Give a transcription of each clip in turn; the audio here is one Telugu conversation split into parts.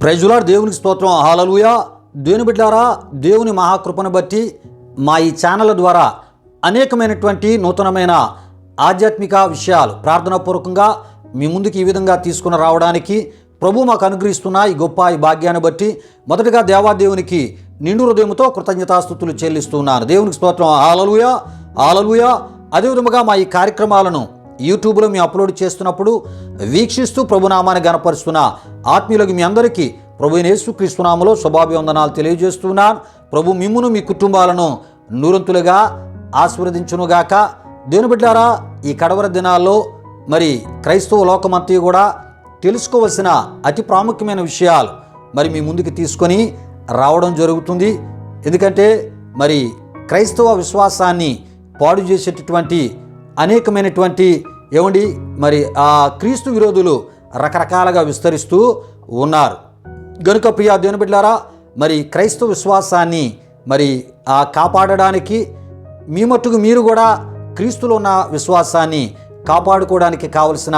Praise lord. దేవునికి స్తోత్రం. హల్లెలూయా. దేవుని బిడ్డలారా, దేవుని మహాకృపను బట్టి మా ఈ ఛానల్ ద్వారా అనేకమైనటువంటి నూతనమైన ఆధ్యాత్మిక విషయాలు ప్రార్థనాపూర్వకంగా మీ ముందుకు ఈ విధంగా తీసుకుని రావడానికి ప్రభు మాకు అనుగ్రహిస్తున్న ఈ గొప్ప ఈ భాగ్యాన్ని బట్టి మొదటగా దేవాదేవునికి నిండు హృదయంతో కృతజ్ఞతాస్తుతులు చెల్లిస్తున్నాను. దేవునికి స్తోత్రం. హల్లెలూయా, హల్లెలూయా. అదేవిధంగా మా ఈ కార్యక్రమాలను యూట్యూబ్లో మేము అప్లోడ్ చేస్తున్నప్పుడు వీక్షిస్తూ ప్రభునామాన్ని గణపరుస్తున్న ఆత్మీయులకు మీ అందరికీ ప్రభు యేసుక్రీస్తు నామములో శుభాభివందనాలు తెలియజేస్తున్నాను. ప్రభు మిమ్మును మీ కుటుంబాలను నూరంతులుగా ఆశీర్వదించునుగాక. దేవుని బిడ్డలారా, ఈ కడవర దినాల్లో మరి క్రైస్తవ లోకమంతా కూడా తెలుసుకోవలసిన అతి ప్రాముఖ్యమైన విషయాలు మరి మీ ముందుకు తీసుకొని రావడం జరుగుతుంది. ఎందుకంటే మరి క్రైస్తవ విశ్వాసాన్ని పాడు చేసేటటువంటి అనేకమైనటువంటి మరి ఆ క్రీస్తు విరోధులు రకరకాలుగా విస్తరిస్తూ ఉన్నారు. గనుక ప్రియా దేవుని బిడ్డలారా, మరి క్రైస్తవ విశ్వాసాన్ని మరి కాపాడడానికి మీ మట్టుకు మీరు కూడా క్రీస్తులో ఉన్న విశ్వాసాన్ని కాపాడుకోవడానికి కావలసిన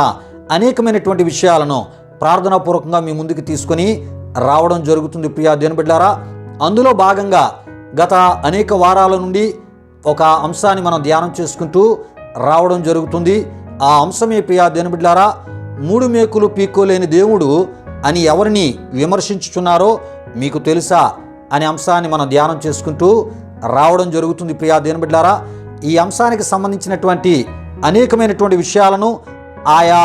అనేకమైనటువంటి విషయాలను ప్రార్థనాపూర్వకంగా మీ ముందుకు తీసుకొని రావడం జరుగుతుంది. ప్రియా దేవుని బిడ్డలారా, అందులో భాగంగా గత అనేక వారాల నుండి ఒక అంశాన్ని మనం ధ్యానం చేసుకుంటూ రావడం జరుగుతుంది. ఆ అంశమే ప్రియా దేవుని బిడ్డలారా, మూడు మేకులు పీక్కోలేని దేవుడు అని ఎవరిని విమర్శించుచున్నారో మీకు తెలుసా అనే అంశాన్ని మనం ధ్యానం చేసుకుంటూ రావడం జరుగుతుంది. ప్రియా దేవుని బిడ్డలారా, ఈ అంశానికి సంబంధించినటువంటి అనేకమైనటువంటి విషయాలను ఆయా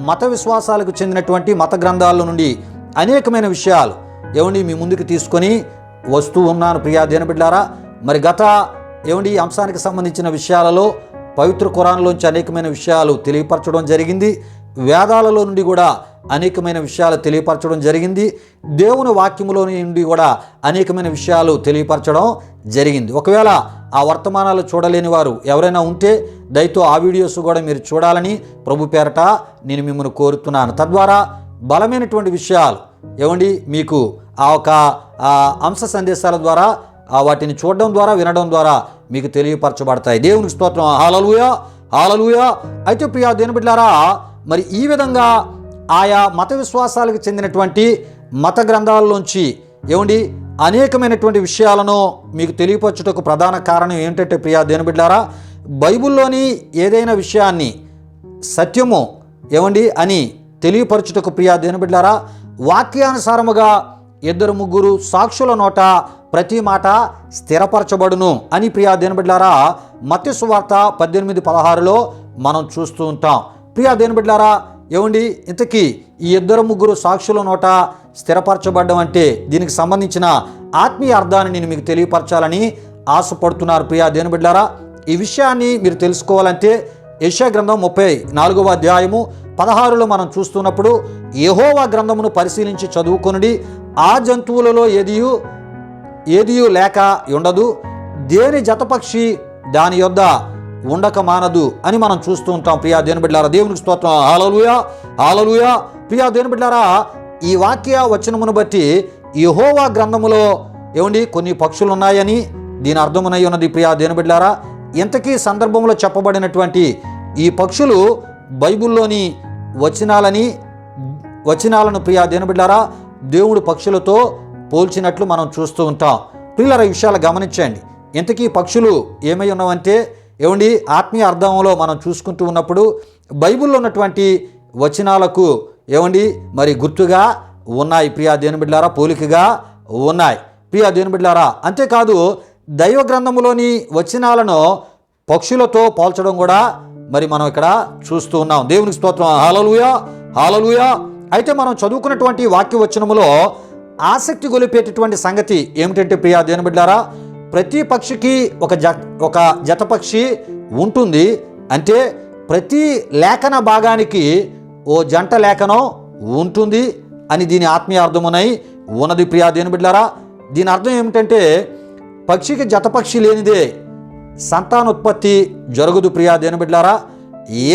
మత విశ్వాసాలకు చెందినటువంటి మత గ్రంథాల నుండి అనేకమైన విషయాలు మీ ముందుకు తీసుకొని వస్తూ ఉన్నాను. ప్రియా దేవుని బిడ్డలారా, మరి గత ఈ అంశానికి సంబంధించిన విషయాలలో పవిత్ర ఖురాన్లోంచి అనేకమైన విషయాలు తెలియపరచడం జరిగింది. వేదాలలో నుండి కూడా అనేకమైన విషయాలు తెలియపరచడం జరిగింది. దేవుని వాక్యములో నుండి కూడా అనేకమైన విషయాలు తెలియపరచడం జరిగింది. ఒకవేళ ఆ వర్తమానాలు చూడలేని వారు ఎవరైనా ఉంటే దయతో ఆ వీడియోస్ కూడా మీరు చూడాలని ప్రభు పేరట నేను మిమ్మల్ని కోరుతున్నాను. తద్వారా బలమైనటువంటి విషయాలు మీకు ఆ ఒక అంశ సందేశాల ద్వారా వాటిని చూడడం ద్వారా వినడం ద్వారా మీకు తెలియపరచబడతాయి. దేవునికి స్తోత్రం. హల్లెలూయా, హల్లెలూయా. అయితే ప్రియా దేవుని బిడ్డలారా, మరి ఈ విధంగా ఆయా మత విశ్వాసాలకు చెందినటువంటి మత గ్రంథాలలోంచి అనేకమైనటువంటి విషయాలను మీకు తెలియపరచుటకు ప్రధాన కారణం ఏంటంటే ప్రియా దేవుని బిడ్డలారా, బైబిల్లోని ఏదైనా విషయాన్ని సత్యము అని తెలియపరచుటకు ప్రియా దేవుని బిడ్డలారా, వాక్యానుసారముగా 2-3 సాక్షుల నోట ప్రతి మాట స్థిరపరచబడును అని ప్రియా దేవుని బిడ్డలారా మత్తయి సువార్త 18:16లో మనం చూస్తూ ఉంటాం. ప్రియా దేవుని బిడ్డలారా, ఇంతకీ ఈ 2-3 సాక్షుల నోట స్థిరపరచబడడం అంటే దీనికి సంబంధించిన ఆత్మీయ అర్థాన్ని నేను మీకు తెలియపరచాలని ఆశపడుతున్నారు. ప్రియా దేవుని బిడ్డలారా, ఈ విషయాన్ని మీరు తెలుసుకోవాలంటే యెషయా గ్రంథం 34వ అధ్యాయము 16లో మనం చూస్తున్నప్పుడు యెహోవా గ్రంథమును పరిశీలించి చదువుకొనుడి, ఆ జంతువులలో ఏదియు లేక ఉండదు, దేని జతపక్షి దాని యొద్ద ఉండక మానదు అని మనం చూస్తూ ఉంటాం. ప్రియా దేవుని బిడ్డలారా, దేవునికి స్తోత్రం. హల్లెలూయా, హల్లెలూయా. ప్రియా దేవుని బిడ్డలారా, ఈ వాక్య వచనమును బట్టి యెహోవా గ్రంథములో కొన్ని పక్షులు ఉన్నాయని దీని అర్థమునై ఉన్నది. ప్రియా దేవుని బిడ్డలారా, ఇంతకీ సందర్భంలో చెప్పబడినటువంటి ఈ పక్షులు బైబిల్లోని వచనాలను ప్రియా దేవుని బిడ్డలారా దేవుడు పక్షులతో పోల్చినట్లు మనం చూస్తూ ఉంటాం. ప్రియులారా, ఈ విషయాలు గమనించండి. ఇంతకీ పక్షులు ఏమై ఉన్నావంటే ఆత్మీయ అర్థంలో మనం చూసుకుంటూ ఉన్నప్పుడు బైబిల్లో ఉన్నటువంటి వచనాలకు మరి గుర్తుగా ఉన్నాయి. ప్రియా దేవుని బిడ్డలారా, పోలికగా ఉన్నాయి. ప్రియా దేవుని బిడ్డలారా, అంతేకాదు దైవ గ్రంథములోని వచనాలను పక్షులతో పోల్చడం కూడా మరి మనం ఇక్కడ చూస్తూ ఉన్నాం. దేవునికి స్తోత్రం. హల్లెలూయా, హల్లెలూయా. అయితే మనం చదువుకున్నటువంటి వాక్య వచనములో ఆసక్తి గొలిపేటటువంటి సంగతి ఏమిటంటే ప్రియా దేవుని బిడ్డలారా, ప్రతి పక్షికి ఒక జత పక్షి ఉంటుంది. అంటే ప్రతి లేఖన భాగానికి ఓ జంట లేఖనం ఉంటుంది అని దీని ఆత్మీయ అర్థమునై ఉన్నది. ప్రియా దేవుని బిడ్డలారా, దీని అర్థం ఏమిటంటే పక్షికి జత పక్షి లేనిదే సంతానోత్పత్తి జరగదు. ప్రియా దేవుని బిడ్డలారా,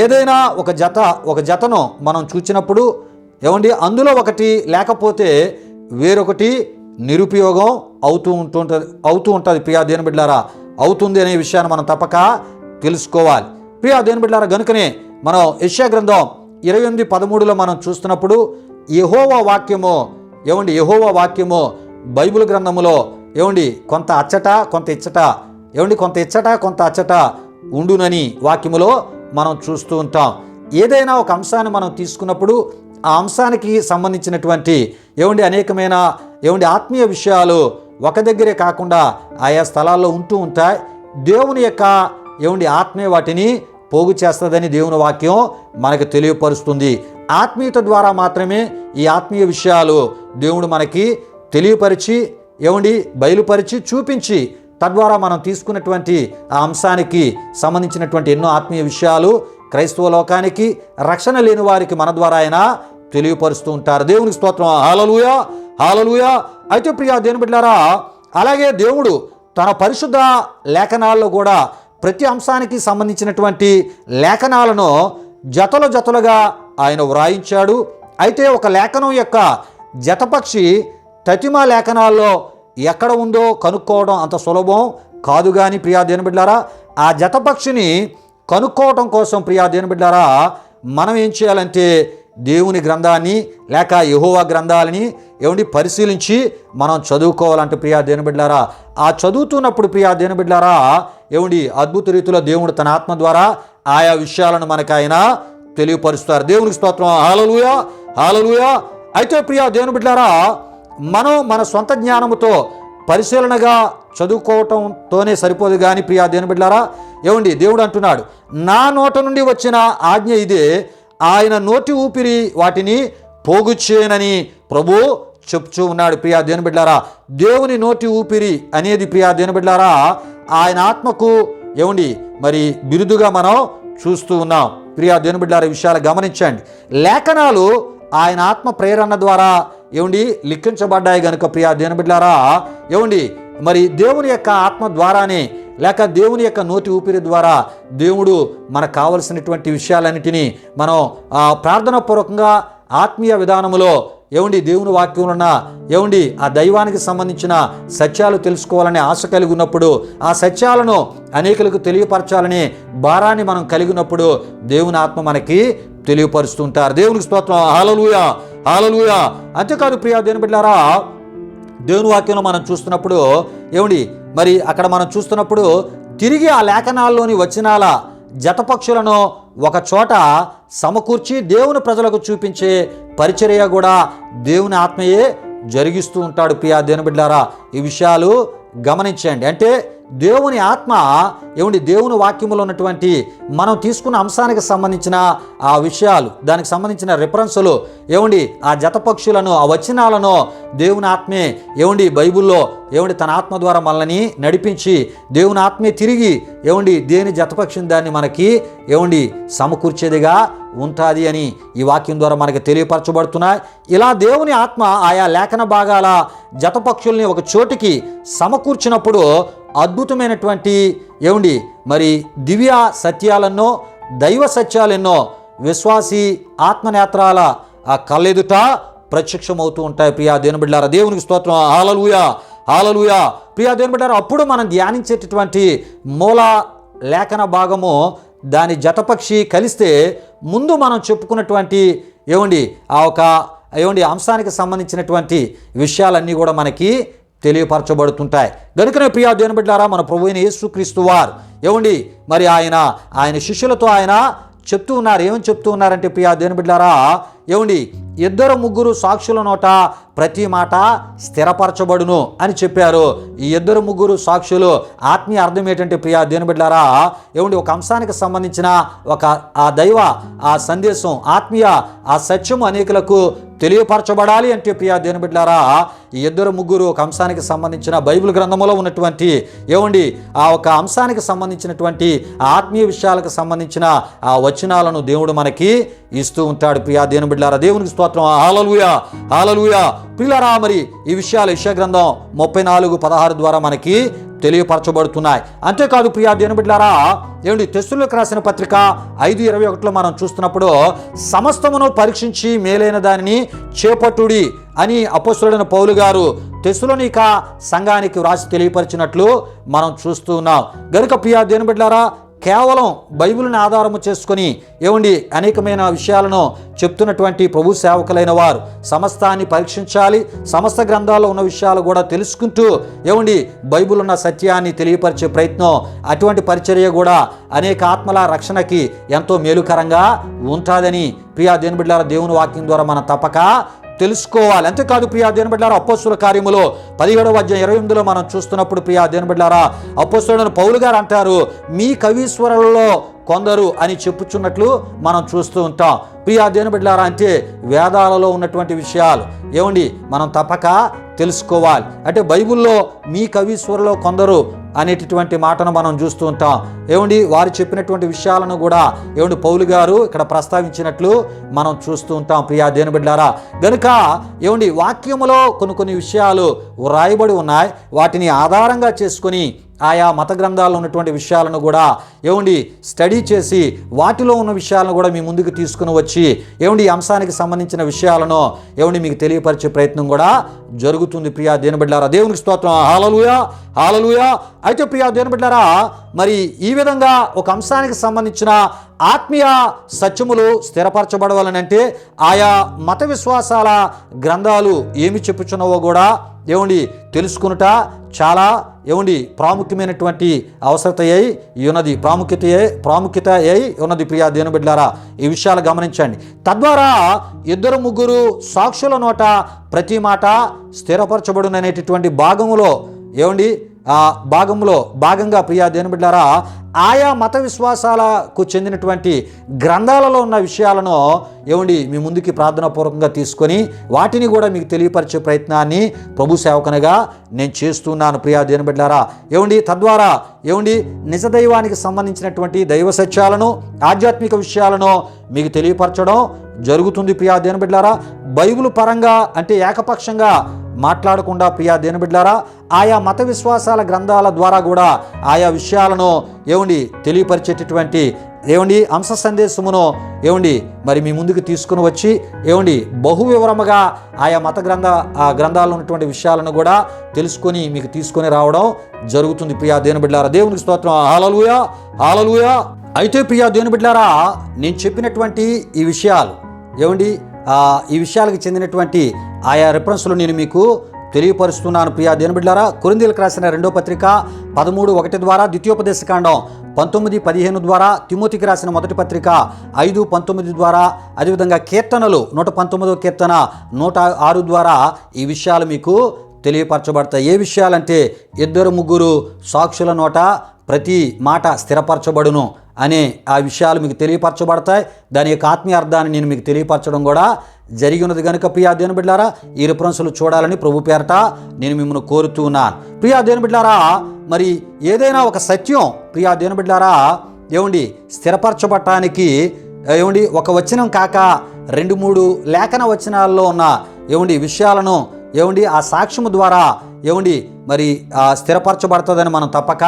ఏదైనా ఒక జతను మనం చూచినప్పుడు అందులో ఒకటి లేకపోతే వేరొకటి నిరుపయోగం అవుతూ ఉంటుంది. ప్రియా దేవుని బిడ్డలారా, అవుతుంది అనే విషయాన్ని మనం తప్పక తెలుసుకోవాలి. ప్రియా దేవుని బిడ్డలారా, గనుకనే మనం యెషయా గ్రంథం 28:13లో మనం చూస్తున్నప్పుడు యెహోవా వాక్యము ఏమండి యెహోవా వాక్యము బైబిల్ గ్రంథములో ఏమండి కొంత అచ్చట కొంత ఇచ్చట, ఏమండి కొంత ఇచ్చట కొంత అచ్చట ఉండునని వాక్యములో మనం చూస్తూ ఉంటాం. ఏదైనా ఒక అంశాన్ని మనం తీసుకున్నప్పుడు ఆ అంశానికి సంబంధించినటువంటి ఏమండి అనేకమైన ఏమండి ఆత్మీయ విషయాలు ఒక దగ్గరే కాకుండా ఆయా స్థలాల్లో ఉంటూ ఉంటాయి. దేవుని యొక్క ఏమండి ఆత్మీయ వాటిని పోగు చేస్తుందని దేవుని వాక్యం మనకు తెలియపరుస్తుంది. ఆత్మీయత ద్వారా మాత్రమే ఈ ఆత్మీయ విషయాలు దేవుడు మనకి తెలియపరిచి ఏమండి బయలుపరిచి చూపించి తద్వారా మనం తీసుకున్నటువంటి ఆ అంశానికి సంబంధించినటువంటి ఎన్నో ఆత్మీయ విషయాలు క్రైస్తవ లోకానికి రక్షణ లేని వారికి మన ద్వారా అయినా తెలియపరుస్తూ ఉంటారు. దేవునికి స్తోత్రం. హల్లెలూయా, హల్లెలూయా. అయితే ప్రియా దేవుని బిడ్డలారా, అలాగే దేవుడు తన పరిశుద్ధ లేఖనాల్లో కూడా ప్రతి అంశానికి సంబంధించినటువంటి లేఖనాలను జతలుగా ఆయన వ్రాయించాడు. అయితే ఒక లేఖనం యొక్క జతపక్షి తతిమ లేఖనాల్లో ఎక్కడ ఉందో కనుక్కోవడం అంత సులభం కాదు. కానీ ప్రియా దేవుని బిడ్డలారా, ఆ జతపక్షిని కనుక్కోవటం కోసం ప్రియా దేవుని బిడ్డలారా మనం ఏం చేయాలంటే దేవుని గ్రంథాన్ని లేక యెహోవా గ్రంథాలని ఏమండి పరిశీలించి మనం చదువుకోవాలంటే ప్రియా దేవుని బిడ్డలారా, ఆ చదువుతున్నప్పుడు ప్రియా దేవుని బిడ్డలారా ఏమండి అద్భుత రీతిలో దేవుడు తన ఆత్మ ద్వారా ఆయా విషయాలను మనకు ఆయన తెలియపరుస్తారు. దేవునికి స్తోత్రం. హల్లెలూయా, హల్లెలూయా. అయితే ప్రియా దేవుని బిడ్డలారా, మనం మన సొంత జ్ఞానముతో పరిశీలనగా చదువుకోవటంతోనే సరిపోదు. కానీ ప్రియా దేవుని బిడ్డలారా ఏమండి దేవుడు అంటున్నాడు, నా నోట నుండి వచ్చిన ఆజ్ఞ ఇదే, ఆయన నోటి ఊపిరి వాటిని పోగు చేయనని ప్రభు చెప్తూ ఉన్నాడు. ప్రియా దేవుని బిడ్డలారా, దేవుని నోటి ఊపిరి అనేది ప్రియా దేవుని బిడ్డలారా ఆయన ఆత్మకు ఏమండి మరి బిరుదుగా మనం చూస్తూ ఉన్నాం. ప్రియా దేవుని బిడ్డలారా విషయాలు గమనించండి. లేఖనాలు ఆయన ఆత్మ ప్రేరణ ద్వారా ఏమండి లిఖించబడ్డాయి గనుక ప్రియా దేవుని బిడ్డలారా ఏమండి మరి దేవుని యొక్క ఆత్మ ద్వారానే లేక దేవుని యొక్క నోటి ఊపిరి ద్వారా దేవుడు మనకు కావలసినటువంటి విషయాలన్నిటినీ మనం ప్రార్థనా పూర్వకంగా ఆత్మీయ విధానములో ఏమండి దేవుని వాక్యంలో ఉన్న ఏమండి ఆ దైవానికి సంబంధించిన సత్యాలు తెలుసుకోవాలనే ఆశ కలిగి ఉన్నప్పుడు, ఆ సత్యాలను అనేకులకు తెలియపరచాలనే భారాన్ని మనం కలిగి ఉన్నప్పుడు దేవుని ఆత్మ మనకి తెలియపరుస్తుంటారు. దేవునికి స్తోత్రం. హల్లెలూయా, హల్లెలూయా. అంతేకాదు ప్రియా దేవుని బిడ్డలారా, దేవుని వాక్యంలో మనం చూస్తున్నప్పుడు ఏమండి మరి అక్కడ మనం చూస్తున్నప్పుడు తిరిగి ఆ లేఖనాల్లోని వచనాల జతపక్షులను ఒక చోట సమకూర్చి దేవుని ప్రజలకు చూపించే పరిచర్య కూడా దేవుని ఆత్మయే జరిగిస్తూ ఉంటాడు. ప్రియా దేవుని బిడ్డలారా ఈ విషయాలు గమనించండి. అంటే దేవుని ఆత్మ ఏమండి దేవుని వాక్యములో ఉన్నటువంటి మనం తీసుకున్న అంశానికి సంబంధించిన ఆ విషయాలు, దానికి సంబంధించిన రిఫరెన్సులు ఏమండి ఆ జతపక్షులను ఆ వచనాలను దేవుని ఆత్మే ఏమండి బైబిల్లో ఏమండి తన ఆత్మ ద్వారా మనల్ని నడిపించి దేవుని ఆత్మే తిరిగి ఏమండి దేని జతపక్షిని దాన్ని మనకి ఏమండి సమకూర్చేదిగా ఉంటుంది అని ఈ వాక్యం ద్వారా మనకి తెలియపరచబడుతున్నాయి. ఇలా దేవుని ఆత్మ ఆయా లేఖన భాగాల జతపక్షుల్ని ఒక చోటికి సమకూర్చినప్పుడు అద్భుతమైనటువంటి ఏమండి మరి దివ్య సత్యాలెన్నో దైవ సత్యాలెన్నో విశ్వాసి ఆత్మనేత్రాల ఆ కళ్ళెదుట ప్రత్యక్షమవుతూ ఉంటాయి. ప్రియా దేవుని బిడ్డలారా దేవునికి స్తోత్రం. హల్లెలూయా, హల్లెలూయా. ప్రియా దేవుని బిడ్డలారా అప్పుడు మనం ధ్యానించేటటువంటి మూల లేఖన భాగము దాని జతపక్షి కలిస్తే ముందు మనం చెప్పుకున్నటువంటి ఏమండి ఆ ఒక ఏమండి అంశానికి సంబంధించినటువంటి విషయాలన్నీ కూడా మనకి తెలియపరచబడుతుంటాయి. గనుకనే ప్రియా దేవుని బిడ్డలారా మన ప్రభువైన యేసుక్రీస్తు వారు ఏమండి మరి ఆయన శిష్యులతో ఆయన చెప్తూ ఉన్నారు. ఏమని చెప్తూ ఉన్నారంటే ప్రియా దేవుని బిడ్డలారా ఏమండి 2-3 సాక్షుల నోట ప్రతి మాట స్థిరపరచబడును అని చెప్పారు. ఈ 2-3 సాక్షులు ఆత్మీయ అర్థం ఏంటంటే ప్రియా దేవుని బిడ్డలారా ఏమండి ఒక అంశానికి సంబంధించిన ఒక ఆ దైవ ఆ సందేశం ఆత్మీయ ఆ సత్యము అనేకులకు తెలియపరచబడాలి అంటే ప్రియా దేవుని బిడ్డలారా ఈ 2-3 ఒక అంశానికి సంబంధించిన బైబిల్ గ్రంథంలో ఉన్నటువంటి ఏమండి ఆ ఒక అంశానికి సంబంధించినటువంటి ఆత్మీయ విషయాలకు సంబంధించిన ఆ వచనాలను దేవుడు మనకి ఇస్తూ ఉంటాడు. ప్రియా దేవుని బిడ్డలారా దేవునికి స్తోత్రం. హల్లెలూయా, హల్లెలూయా. ప్రియులారా మరి ఈ విషయాలు యెషయా గ్రంథం 34:16 ద్వారా మనకి తెలియపరచబడుతున్నాయి. అంతేకాదు ప్రియా దేవుని బిడ్డలారా ఏమండి తెస్సలోనికీయులకు రాసిన పత్రిక 5:21 మనం చూస్తున్నప్పుడు సమస్తమును పరీక్షించి మేలైన దానిని చేపట్టుడి అని అపోస్తలుడైన పౌలు గారు తెస్సలోనిక సంఘానికి వ్రాసి తెలియపరిచినట్లు మనం చూస్తూ ఉన్నాం. గనుక ప్రియా దేవుని బిడ్డలారా కేవలం బైబిల్ని ఆధారము చేసుకొని ఏమండి అనేకమైన విషయాలను చెప్తున్నటువంటి ప్రభు సేవకులైన వారు సమస్తాన్ని పరీక్షించాలి, సమస్త గ్రంథాల్లో ఉన్న విషయాలు కూడా తెలుసుకుంటూ ఏమండి బైబిల్ ఉన్న సత్యాన్ని తెలియపరిచే ప్రయత్నం, అటువంటి పరిచర్య కూడా అనేక ఆత్మల రక్షణకి ఎంతో మేలుకరంగా ఉంటుందని ప్రియా దేవుని బిడ్డలారా దేవుని వాక్యం ద్వారా మనం తప్పక తెలుసుకోవాలి. అంతేకాదు ప్రియా దేవుని బిడ్డలారా అపోస్తుల కార్యములో 17వ అధ్యాయం 28లో మనం చూస్తున్నప్పుడు ప్రియా దేవుని బిడ్డలారా అపోస్తులుడైన పౌలు గారు అంటారు, మీ కవీశ్వరులలో కొందరు అని చెప్పుచున్నట్లు మనం చూస్తూ ఉంటాం. ప్రియా దేవుని బిడ్డలారా అంటే వేదాలలో ఉన్నటువంటి విషయాలు ఏమండి మనం తప్పక తెలుసుకోవాలి. అంటే బైబిల్లో మీ కవీశ్వరులో కొందరు అనేటటువంటి మాటను మనం చూస్తూ ఉంటాం. ఏమండి వారు చెప్పినటువంటి విషయాలను కూడా ఏమండి పౌలు గారు ఇక్కడ ప్రస్తావించినట్లు మనం చూస్తూ ఉంటాం. ప్రియా దేవుని బిడ్డలారా గనుక ఏమండి వాక్యములో కొన్ని విషయాలు వ్రాయబడి ఉన్నాయి. వాటిని ఆధారంగా చేసుకొని ఆయా మత గ్రంథాల్లో ఉన్నటువంటి విషయాలను కూడా ఏమండి స్టడీ చేసి వాటిలో ఉన్న విషయాలను కూడా మీ ముందుకు తీసుకుని వచ్చి ఏమండి ఈ అంశానికి సంబంధించిన విషయాలను ఏమండి మీకు తెలియపరిచే ప్రయత్నం కూడా జరుగుతుంది. ప్రియా దేవుని బిడ్డలారా దేవునికి స్తోత్రం. హల్లెలూయా హల్లెలూయా. అయితే ప్రియా దేవుని బిడ్డలారా మరి ఈ విధంగా ఒక అంశానికి సంబంధించిన ఆత్మీయ సత్యములు స్థిరపరచబడవాలనంటే ఆయా మత విశ్వాసాల గ్రంథాలు ఏమి చెప్పుచున్నావో కూడా ఏమండి తెలుసుకునుట చాలా ఏమండి ప్రాముఖ్యమైనటువంటి అవసరత అయి ఉన్నది, ప్రాముఖ్యత అయి ఉన్నది. ప్రియా దేవుని బిడ్డలారా ఈ విషయాలు గమనించండి. తద్వారా 2-3 సాక్షుల నోట ప్రతి మాట స్థిరపరచబడుననేటటువంటి భాగంలో ఏమండి భాగంగా ప్రియా దేవుని బిడ్డలారా ఆయా మత విశ్వాసాలకు చెందినటువంటి గ్రంథాలలో ఉన్న విషయాలను ఏమండి మీ ముందుకి ప్రార్థనాపూర్వకంగా తీసుకొని వాటిని కూడా మీకు తెలియపరిచే ప్రయత్నాన్ని ప్రభు సేవకునిగా నేను చేస్తున్నాను. ప్రియా దేవుని బిడ్డలారా ఏమండి తద్వారా ఏమండి నిజ దైవానికి సంబంధించినటువంటి దైవ సత్యాలను ఆధ్యాత్మిక విషయాలను మీకు తెలియపరచడం జరుగుతుంది. ప్రియా దేవుని బిడ్డలారా బైబిల్ పరంగా అంటే ఏకపక్షంగా మాట్లాడకుండా ప్రియా దేవుని బిడ్డలారా ఆయా మత విశ్వాసాల గ్రంథాల ద్వారా కూడా ఆయా విషయాలను ఏమండి తెలియపరిచేటటువంటి ఏమండి అంశ సందేశమును ఏమండి మరి మీ ముందుకు తీసుకుని వచ్చి ఏమండి బహు వివరముగా ఆయా మత గ్రంథాల్లో ఉన్నటువంటి విషయాలను కూడా తెలుసుకొని మీకు తీసుకొని రావడం జరుగుతుంది. ప్రియా దేవుని బిడ్డలారా దేవునికి స్తోత్రం. హల్లెలూయా హల్లెలూయా. అయితే ప్రియా దేవుని బిడ్డలారా నేను చెప్పినటువంటి ఈ విషయాలు ఏమండి ఈ విషయాలకు చెందినటువంటి ఆయా రెఫరెన్స్లు నేను మీకు తెలియపరుస్తున్నాను. ప్రియా దేవుని బిడ్డలారా కొరింథీయులకు రాసిన 2వ పత్రిక 13:1 ద్వారా, ద్వితీయోపదేశకాండం 19:15 ద్వారా, తిమోతికి రాసిన 1వ పత్రిక 5:19 ద్వారా, అదేవిధంగా కీర్తనలు 119వ కీర్తన 106 ద్వారా ఈ విషయాలు మీకు తెలియపరచబడతాయి. ఏ విషయాలంటే 2-3 సాక్షుల నోట ప్రతి మాట స్థిరపరచబడును అనే ఆ విషయాలు మీకు తెలియపరచబడతాయి. దాని యొక్క ఆత్మీయ అర్థాన్ని నేను మీకు తెలియపరచడం కూడా జరిగి ఉన్నది. కనుక ప్రియా దేవుని బిడ్డలారా ఈ రిఫరెన్సులు చూడాలని ప్రభు పేరట నేను మిమ్మల్ని కోరుతూ ఉన్నాను. ప్రియా దేవుని బిడ్డలారా మరి ఏదైనా ఒక సత్యం ప్రియా దేవుని బిడ్డలారా ఏమండి స్థిరపరచబడటానికి ఏమండి ఒక వచనం కాక 2-3 లేఖన వచనాల్లో ఉన్న ఏమండి విషయాలను ఏమండి ఆ సాక్ష్యము ద్వారా ఏమండి మరి స్థిరపరచబడుతుందని మనం తప్పక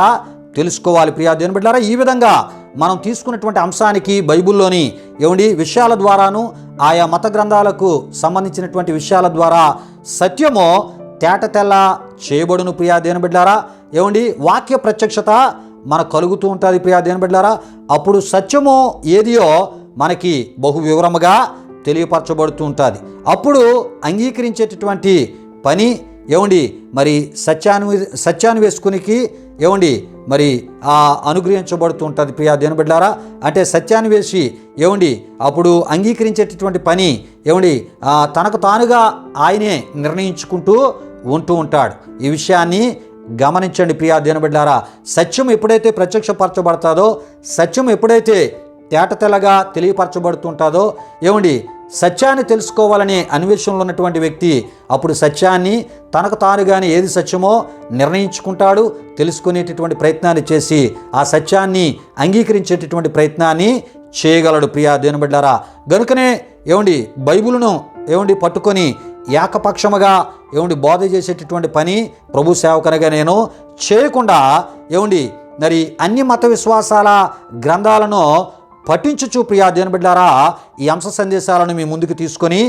తెలుసుకోవాలి. ప్రియా దేవుని బిడ్డలారా ఈ విధంగా మనం తీసుకున్నటువంటి అంశానికి బైబిల్లోని ఏమండి విషయాల ద్వారాను ఆయా మత గ్రంథాలకు సంబంధించినటువంటి విషయాల ద్వారా సత్యము తేటతెల్ల చేయబడును. ప్రియా దేవుని బిడ్డలారా ఏమండి వాక్య ప్రత్యక్షత మనకు కలుగుతూ ఉంటుంది. ప్రియా దేవుని బిడ్డలారా అప్పుడు సత్యము ఏదియో మనకి బహు వివరముగా తెలియపరచబడుతూ ఉంటుంది. అప్పుడు అంగీకరించేటటువంటి పని ఏమండి మరి సత్యాన్వేషకునికి ఏమండి మరి అనుగ్రహించబడుతూ ఉంటుంది. ప్రియా దేవుని బిడ్డలారా అంటే సత్యాన్వేషి ఏమండి అప్పుడు అంగీకరించేటటువంటి పని ఏమండి తనకు తానుగా ఆయనే నిర్ణయించుకుంటూ ఉంటూ ఉంటాడు. ఈ విషయాన్ని గమనించండి. ప్రియా దేవుని బిడ్డలారా సత్యం ఎప్పుడైతే ప్రత్యక్షపరచబడతాదో సత్యం ఎప్పుడైతే తేటతెల్లగా తెలియపరచబడుతుంటుందో ఏమండి సత్యాన్ని తెలుసుకోవాలనే అన్వేషణలో ఉన్నటువంటి వ్యక్తి అప్పుడు సత్యాన్ని తనకు తానుగానే ఏది సత్యమో నిర్ణయించుకుంటాడు. తెలుసుకునేటటువంటి ప్రయత్నాన్ని చేసి ఆ సత్యాన్ని అంగీకరించేటటువంటి ప్రయత్నాన్ని చేయగలడు. ప్రియా దేవుని బిడ్డలారా గనుకనే ఏమండి బైబిలును ఏమండి పట్టుకొని ఏకపక్షముగా ఏమండి బోధ చేసేటటువంటి పని ప్రభు సేవకునిగా నేను చేయకుండా ఏమండి మరి అన్ని మత విశ్వాసాల గ్రంథాలను పఠించుచు ప్రియా దేవుని బిడ్డలారా ఈ అంశ సందేశాలను మీ ముందుకు తీసుకొని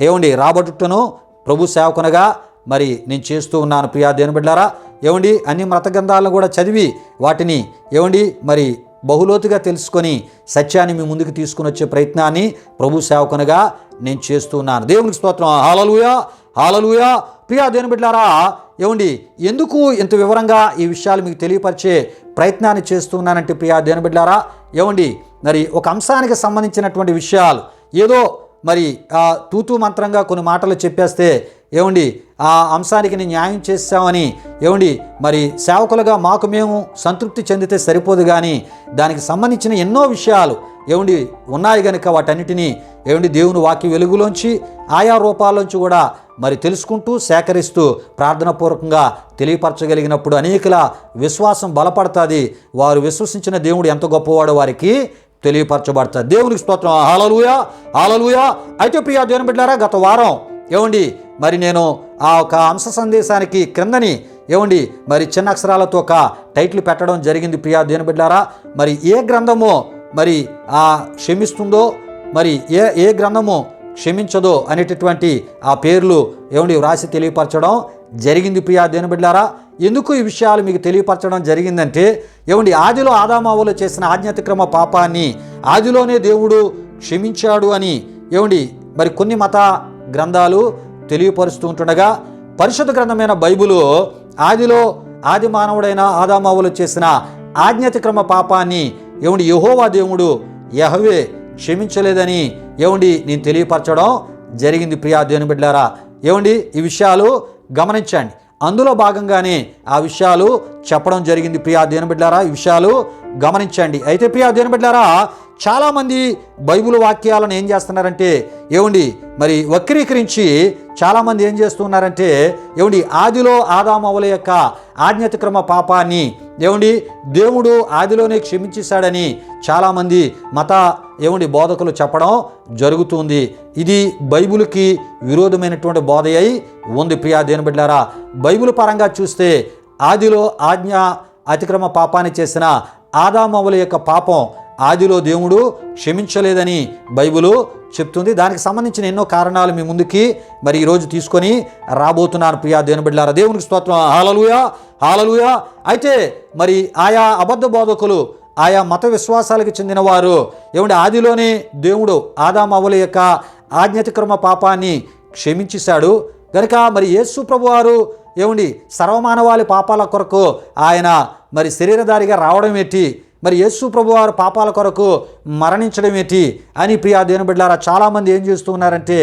ఏమండి రాబట్టును ప్రభు సేవకునిగా మరి నేను చేస్తూ ఉన్నాను. ప్రియా దేవుని బిడ్డలారా ఏమండి అన్ని మత గ్రంథాలను కూడా చదివి వాటిని ఏమండి మరి బహులోతుగా తెలుసుకొని సత్యాన్ని మీ ముందుకు తీసుకుని వచ్చే ప్రయత్నాన్ని ప్రభు సేవకునిగా నేను చేస్తున్నాను. దేవునికి స్తోత్రం. హల్లెలూయా, హల్లెలూయా. ప్రియా దేవుని బిడ్డలారా, ఎందుకు ఇంత వివరంగా ఈ విషయాలు మీకు తెలియపరిచే ప్రయత్నాన్ని చేస్తున్నానంటే ప్రియా దేవుని బిడ్డలారా, మరి ఒక అంశానికి సంబంధించినటువంటి విషయాలు ఏదో మరి తూతూ మంత్రంగా కొన్ని మాటలు చెప్పేస్తే ఆ అంశానికి నేను న్యాయం చేస్తామని మరి సేవకులుగా మాకు మేము సంతృప్తి చెందితే సరిపోదు, కానీ దానికి సంబంధించిన ఎన్నో విషయాలు ఉన్నాయి కనుక వాటన్నిటినీ దేవుని వాక్య వెలుగులోంచి ఆయా రూపాల్లోంచి కూడా మరి తెలుసుకుంటూ సేకరిస్తూ ప్రార్థనాపూర్వకంగా తెలియపరచగలిగినప్పుడు అనేకుల విశ్వాసం బలపడుతుంది. వారు విశ్వసించిన దేవుడు ఎంత గొప్పవాడో వారికి తెలియపరచబడుతుంది. దేవునికి స్తోత్రం. హల్లెలూయా, హల్లెలూయా. అయితే ప్రియా దేవుని బిడ్డలారా, గత వారం మరి నేను ఆ ఒక అంశ సందేశానికి క్రిందని మరి చిన్న అక్షరాలతో ఒక టైటిల్ పెట్టడం జరిగింది. ప్రియా దేవుని బిడ్డలారా, మరి ఏ గ్రంథము మరి క్షమిస్తుందో, మరి ఏ గ్రంథము క్షమించదో అనేటటువంటి ఆ పేర్లు వ్రాసి తెలియపరచడం జరిగింది. ప్రియా దేవుని బిడ్డలారా, ఎందుకు ఈ విషయాలు మీకు తెలియపరచడం జరిగిందంటే ఆదిలో ఆదామవ్వలు చేసిన ఆజ్ఞాతిక్రమ పాపాన్ని ఆదిలోనే దేవుడు క్షమించాడు అని మరి కొన్ని మత గ్రంథాలు తెలియపరుస్తూ ఉంటుండగా, పరిశుద్ధ గ్రంథమైన బైబిలు ఆదిలో ఆది మానవుడైన ఆదామవ్వలు చేసిన ఆజ్ఞాతిక్రమ పాపాన్ని యెహోవా దేవుడు యెహోవే క్షమించలేదని నేను తెలియపరచడం జరిగింది. ప్రియా దేవుని బిడ్డలారా, ఈ విషయాలు గమనించండి. అందులో భాగంగానే ఆ విషయాలు చెప్పడం జరిగింది. ప్రియా దేవుని బిడ్డలారా, ఈ విషయాలు గమనించండి. అయితే ప్రియా దేవుని బిడ్డలారా, చాలామంది బైబిల్ వాక్యాలను ఏం చేస్తున్నారంటే మరి వక్రీకరించి చాలామంది ఏం చేస్తున్నారంటే ఆదిలో ఆదామవ్వల యొక్క ఆజ్ఞాతిక్రమ పాపాన్ని దేవుడు ఆదిలోనే క్షమించేశాడని చాలామంది మత బోధకులు చెప్పడం జరుగుతుంది. ఇది బైబిల్కి విరోధమైనటువంటి బోధ అయి ఉంది. ప్రియా దేవుని బిడ్డలారా, బైబిల్ పరంగా చూస్తే ఆదిలో అతిక్రమ పాపాన్ని చేసిన ఆదామవ్వల యొక్క పాపం ఆదిలో దేవుడు క్షమించలేదని బైబిలు చెప్తుంది. దానికి సంబంధించిన ఎన్నో కారణాలు మీ ముందుకి మరి ఈరోజు తీసుకొని రాబోతున్నారు. ప్రియా దేవుని బిడ్డలారా, దేవునికి స్తోత్రం. హల్లెలూయా, హల్లెలూయా. అయితే మరి ఆయా అబద్ధ బోధకులు, ఆయా మత విశ్వాసాలకు చెందిన వారు ఆదిలోనే దేవుడు ఆదామవ్వల యొక్క ఆజ్ఞాతిక్రమ పాపాన్ని క్షమించేశాడు కనుక మరి యేసు ప్రభువారు సర్వమానవాళి పాపాల కొరకు ఆయన మరి శరీరధారిగా రావడం ఏంటి, మరి యేసు ప్రభువారు పాపాల కొరకు మరణించడం ఏంటి అని ప్రియా దేవుని బిడ్డలారా చాలామంది ఏం చేస్తూ ఉన్నారంటే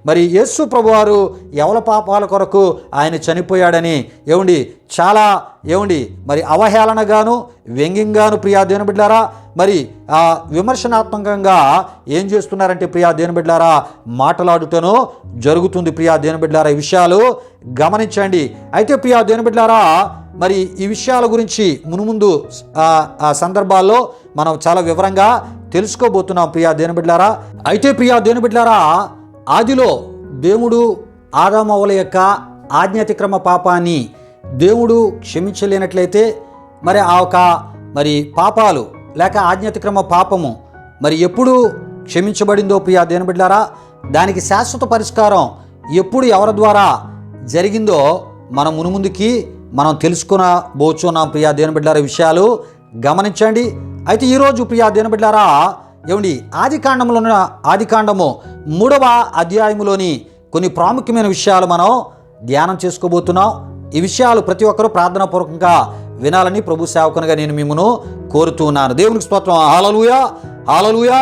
మరి యేసు ప్రభువారు ఎవల పాపాల కొరకు ఆయన చనిపోయాడని చాలా మరి అవహేళనగాను వ్యంగ్యంగాను ప్రియా దేవుని బిడ్డలారా మరి విమర్శనాత్మకంగా ఏం చేస్తున్నారంటే ప్రియా దేవుని బిడ్డలారా మాట్లాడుతూనూ జరుగుతుంది. ప్రియా దేవుని బిడ్డలారా, ఈ విషయాలు గమనించండి. అయితే ప్రియా దేవుని బిడ్డలారా, మరి ఈ విషయాల గురించి మునుముందు సందర్భాల్లో మనం చాలా వివరంగా తెలుసుకోబోతున్నాం. ప్రియా దేవుని బిడ్డలారా, అయితే ప్రియా దేవుని బిడ్డలారా, ఆదిలో దేవుడు ఆదామవ్వల యొక్క ఆజ్ఞాతిక్రమ పాపాన్ని దేవుడు క్షమించలేనట్లయితే మరి ఆ ఒక మరి పాపాలు లేక ఆజ్ఞాతిక్రమ పాపము మరి ఎప్పుడు క్షమించబడిందో ప్రియా దేవుని బిడ్డలారా, దానికి శాశ్వత పరిష్కారం ఎప్పుడు ఎవరి ద్వారా జరిగిందో మనం మునుముందుకి మనం తెలుసుకునబోచున్నాం. ప్రియా దేవుని బిడ్డలారా, విషయాలు గమనించండి. అయితే ఈరోజు ప్రియా దేవుని బిడ్డలారా ఆదికాండము 3వ అధ్యాయములోని కొన్ని ప్రాముఖ్యమైన విషయాలు మనం ధ్యానం చేసుకోబోతున్నాం. ఈ విషయాలు ప్రతి ఒక్కరూ ప్రార్థనాపూర్వకంగా వినాలని ప్రభు సేవకునిగా నేను మిమ్మల్ని కోరుతున్నాను. దేవునికి స్తోత్రం. హల్లెలూయా, హల్లెలూయా.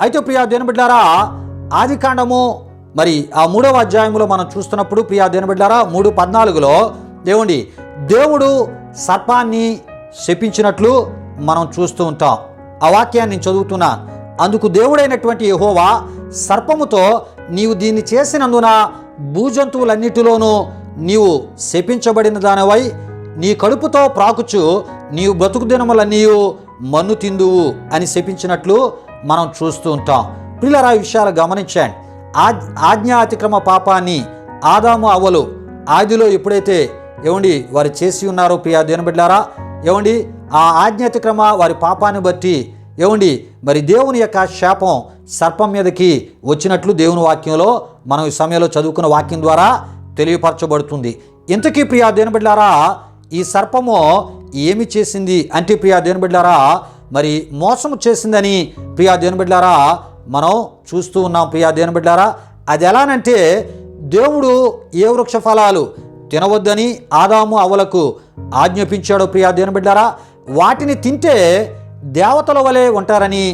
అయితే ప్రియా దేవుని బిడ్డలారా, ఆదికాండము మరి ఆ 3వ అధ్యాయంలో మనం చూస్తున్నప్పుడు ప్రియా దేవుని బిడ్డలారా 3:14లో దేవుడు సర్పాన్ని శపించినట్లు మనం చూస్తూ ఉంటాం. ఆ వాక్యాన్ని నేను చదువుతున్నా. అందుకు దేవుడైనటువంటి యెహోవా సర్పముతో, నీవు దీన్ని చేసినందున భూజంతువులన్నిటిలోనూ నీవు శపించబడిన దానివై నీ కడుపుతో ప్రాకుచు నీవు బ్రతుకు దినములన్నీ మన్ను తిందువు అని శపించినట్లు మనం చూస్తూ ఉంటాం. పిల్లరా, ఈ విషయాలు గమనించండి. ఆజ్ఞా అతిక్రమ పాపాన్ని ఆదాము అవ్వలు ఆదిలో ఎప్పుడైతే వారు చేసి ఉన్నారో ప్రియా దేవుని బిడ్డలారా ఆ ఆజ్ఞాతిక్రమ వారి పాపాన్ని బట్టి మరి దేవుని యొక్క శాపం సర్పం మీదకి వచ్చినట్లు దేవుని వాక్యంలో మనం ఈ సమయంలో చదువుకున్న వాక్యం ద్వారా తెలియపరచబడుతుంది. ఇంతకీ ప్రియా దేవుని బిడ్డలారా ఈ సర్పము ఏమి చేసింది అంటే ప్రియా దేవుని బిడ్డలారా మరి మోసము చేసిందని ప్రియా దేవుని బిడ్డలారా మనం చూస్తూ ఉన్నాం. ప్రియా దేవుని బిడ్డలారా, అది ఎలానంటే దేవుడు ఏ వృక్ష ఫలాలు తినవద్దని ఆదాము అవ్వలకు ఆజ్ఞాపించాడో ప్రియా దేవుని బిడ్డలారా, వాటిని తింటే దేవతల వలె ఉంటారని